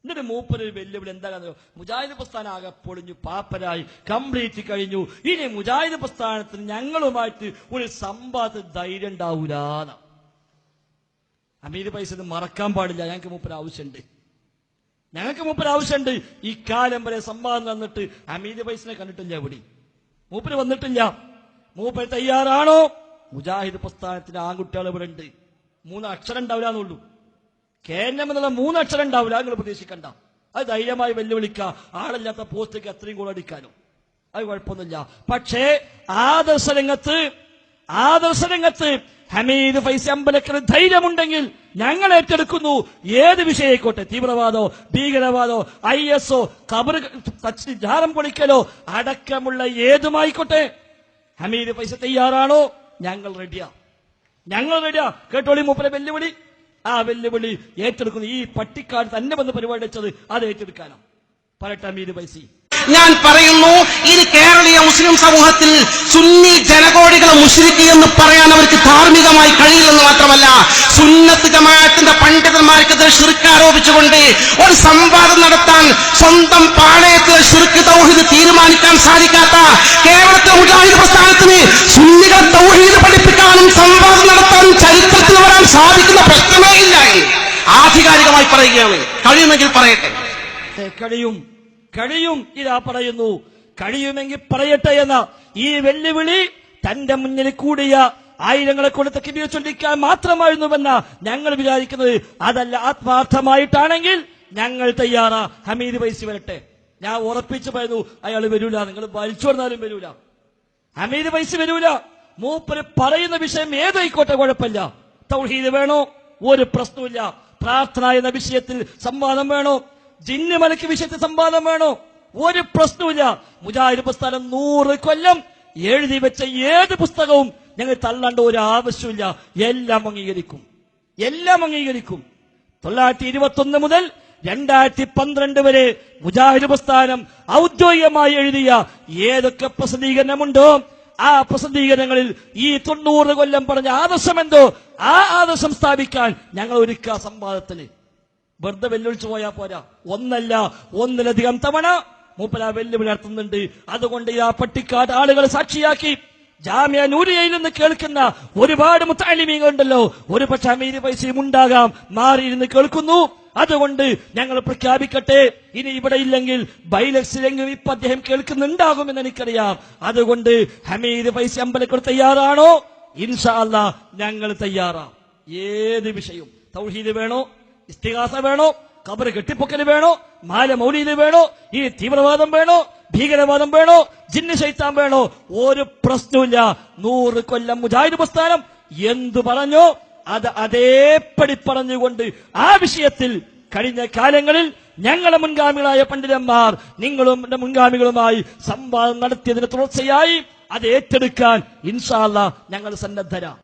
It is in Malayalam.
എന്നിട്ട് മൂപ്പര് വെല്ലുവിളി എന്താണെന്നോ, മുജാഹിദ് പ്രസ്ഥാനം ആകെ പൊളിഞ്ഞു പാപ്പരായി കംപ്ലീറ്റ് കഴിഞ്ഞു, ഇനി മുജാഹിദ് പ്രസ്ഥാനത്തിന് ഞങ്ങളുമായിട്ട് ഒരു സംവാദ ധൈര്യം ഉണ്ടാവൂലാന്ന. അമീർ പൈസ മറക്കാൻ പാടില്ല. ഞങ്ങൾക്ക് മൂപ്പര് ആവശ്യമുണ്ട്. ഈ കാലം വരെ സംവാദം തന്നിട്ട് അമീർ പൈസനെ കണ്ടിട്ടില്ല. എവിടെ മൂപ്പര് വന്നിട്ടില്ല. മൂപ്പര് തയ്യാറാണോ? മുജാഹിദ് പ്രസ്ഥാനത്തിന് ആൺകുട്ടികൾ ഇവിടെ ഉണ്ട്. 3 അക്ഷരം ഉണ്ടാവില്ല എന്നുള്ളൂ. കേന്ദ്രം എന്നുള്ള 3 അക്ഷരം ഉണ്ടാവില്ല. നിങ്ങൾ പ്രതീക്ഷിക്കണ്ട. അത് ധൈര്യമായി വെല്ലുവിളിക്കുക. ആളില്ലാത്ത പോസ്റ്റൊക്കെ അത്രയും ഗോൾ അടിക്കാനോ അത് കുഴപ്പമൊന്നുമില്ല. പക്ഷേ ആദർശരംഗത്ത് ഹമീദ് ഫൈസി അമ്പലക്കർ ധൈര്യമുണ്ടെങ്കിൽ ഞങ്ങൾ ഏറ്റെടുക്കുന്നു. ഏത് വിഷയമായിക്കോട്ടെ, തീവ്രവാദോ ഭീകരവാദോ ISO കബർ ജാരം പൊളിക്കലോ അടക്കമുള്ള ഏതുമായിക്കോട്ടെ. ഹമീദ് ഫൈസി തയ്യാറാണോ? ഞങ്ങൾ റെഡിയാ. കേട്ടോളി മൂപ്പരെ വെല്ലുവിളി. ആ വെല്ലുവിളി ഏറ്റെടുക്കുന്നു. ഈ പട്ടിക്കാട് തന്നെ വന്ന് പരിപാടി വെച്ചത് അത് ഏറ്റെടുക്കാനോ? പറയട്ടെ ഹമീദ് ഫൈസി. ഞാൻ പറയുന്നു, ഇത് കേരളീയ മുസ്ലിം സമൂഹത്തിൽ സുന്നി ജനകോടികളെ മുശ്രിക്ക് എന്ന് പറയാൻ അവർക്ക് ധാർമ്മികമായി കഴിയില്ലെന്ന് മാത്രമല്ല, സുന്നത്ത് ജമാഅത്തിന്റെ പണ്ഡിതന്മാർക്കെതിരെ ശിർക്ക് ആരോപിച്ചുകൊണ്ട് ഒരു സംവാദം നടത്താൻ സ്വന്തം പാളയത്തിലെ ശിർക്ക് തൗഹീദ് തീരുമാനിക്കാൻ സാധിക്കാത്ത കേരളത്തിലെ മുജാഹിദ് പ്രസ്ഥാനത്തിന് സുന്നികൾ തൗഹീദ് പഠിപ്പിക്കാനും സംവാദം നടത്താനും ചരിത്രത്തിൽ വരാൻ സാധിക്കുന്ന പ്രശ്നമേ ഇല്ല. ആധികാരികമായി പറയുകയാണ്. കഴിയുമെങ്കിൽ പറയട്ടെ. കഴിയും. ഇതാ പറയുന്നു, കഴിയുമെങ്കിൽ പറയട്ടെ എന്ന ഈ വെല്ലുവിളി തന്റെ മുന്നിൽ കൂടിയ ആയിരങ്ങളെ കൊണ്ട് തക്ബീർ ചൊല്ലിക്കാൻ മാത്രമായിരുന്നുവെന്ന ഞങ്ങൾ വിചാരിക്കുന്നത്. അതല്ല, ആത്മാർത്ഥമായിട്ടാണെങ്കിൽ ഞങ്ങൾ തയ്യാറാ. ഹമീദ് ഫൈസി വരട്ടെ. ഞാൻ ഉറപ്പിച്ചു പറയുന്നു, അയാൾ വരൂല. നിങ്ങൾ വലിച്ചോടുന്നാലും വരൂല. ഹമീദ് ഫൈസി വരൂല. മൂപ്പര് പറയുന്ന വിഷയം ഏതായിക്കോട്ടെ, കുഴപ്പമില്ല. തൗഹീദ് വേണോ? ഒരു പ്രശ്നമില്ല. പ്രാർത്ഥന എന്ന വിഷയത്തിൽ സംവാദം വേണോ? ജിന്ന് മലക്ക് വിഷയത്തിൽ സംവാദം വേണോ? ഒരു പ്രശ്നമില്ല. മുജാഹിദ് പ്രസ്ഥാനം 100 കൊല്ലം എഴുതി വെച്ച ഏത് പുസ്തകവും ഞങ്ങൾ തള്ളേണ്ട ഒരു ആവശ്യമില്ല. എല്ലാം അംഗീകരിക്കും. 1921 മുതൽ 2012 വരെ മുജാഹിദ് പ്രസ്ഥാനം ഔദ്യോഗികമായി എഴുതിയ ഏതൊക്കെ പ്രസിദ്ധീകരണമുണ്ടോ ആ പ്രസിദ്ധീകരണങ്ങളിൽ ഈ 90 കൊല്ലം പറഞ്ഞ ആദർശമെന്തോ ആ ആദർശം സ്ഥാപിക്കാൻ ഞങ്ങൾ ഒരുക്കുക. സംവാദത്തിന് വെറുതെ വെല്ലുവിളിച്ചു പോയാൽ പോരാ. ഒന്നിലധികം തവണ മൂപ്പര വെല്ലുവിളി നടത്തുന്നുണ്ട്. അതുകൊണ്ട് ആ പട്ടിക്കാട് ആളുകളെ സാക്ഷിയാക്കി ജാമിയ നൂരിയയിൽ നിന്ന് കേൾക്കുന്ന ഒരുപാട് മുത്തഅലിമീങ്ങളുണ്ടല്ലോ. ഒരു പക്ഷേ അമീർ ഫൈസിയും ഉണ്ടാകാം, മാറിയിരുന്ന് കേൾക്കുന്നു. അതുകൊണ്ട് ഞങ്ങൾ പ്രഖ്യാപിക്കട്ടെ, ഇനി ഇവിടെ ഇല്ലെങ്കിൽ ബൈലക്സിലെങ്കിലും ഇപ്പൊ അദ്ദേഹം കേൾക്കുന്നുണ്ടാകുമെന്ന് എനിക്കറിയാം. അതുകൊണ്ട് ഹമീദ് ഫൈസി അമ്പലക്കർ തയ്യാറാണോ? ഇൻഷാ അല്ലാഹ് ഞങ്ങൾ തയ്യാറാ. ഏത് വിഷയവും, തൗഹീദ് വേണോ, ഇസ്തിഗാസ വേണോ, ഖബർ കെട്ടിപ്പൊക്കൽ വേണോ, മാല മൗലീദ് വേണോ, ഈ തീവ്രവാദം വേണോ, ഭീകരവാദം വേണോ, ജിന്ന് ശൈത്താൻ വേണോ, ഒരു പ്രശ്നമില്ല. 100 കൊല്ലം മുജാഹിദ് പ്രസ്ഥാനം എന്തു പറഞ്ഞോ അത് അതേപടി പറഞ്ഞുകൊണ്ട് ആ വിഷയത്തിൽ കഴിഞ്ഞ കാലങ്ങളിൽ ഞങ്ങളുടെ മുൻഗാമികളായ പണ്ഡിതന്മാർ നിങ്ങളും മുൻഗാമികളുമായി സംവാദം നടത്തിയതിന് തുടർച്ചയായി അത് ഏറ്റെടുക്കാൻ ഇൻഷാ അല്ലാഹ് ഞങ്ങൾ സന്നദ്ധരാ.